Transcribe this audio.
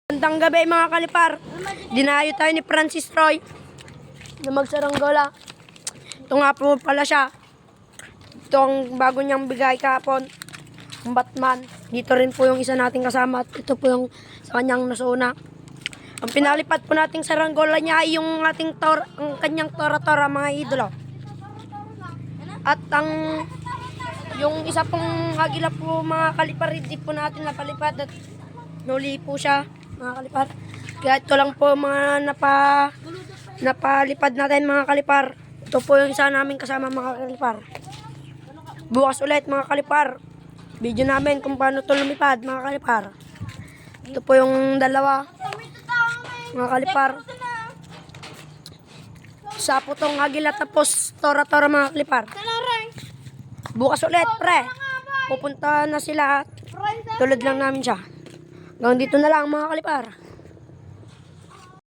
Magandang gabi mga kalipar. Dinayo tayo ni Francis Roy na magsaranggola. Ito nga po pala siya. Ito ang bago niyang bigay kahapon. Ang Batman. Dito rin po yung isa nating kasama. At ito po yung sa kanyang nasuna. Ang pinalipat po nating saranggola niya ay yung ating ang kanyang tora-tora mga idolo. At yung isa pong agila po mga kalipar, hindi po natin napalipat at nuli po siya mga kalipar. Kaya ito lang po mga napalipad natin mga kalipar. Ito po yung isa namin kasama mga kalipar. Bukas ulit mga kalipar. Video namin kung paano ito lumipad mga kalipar. Ito po yung dalawa mga kalipar. Sa putong agila tapos tora-tora mga kalipar. Bukas ulit pre. Pupunta na sila. Tulad lang namin siya. Hanggang dito na lang mga kalipar.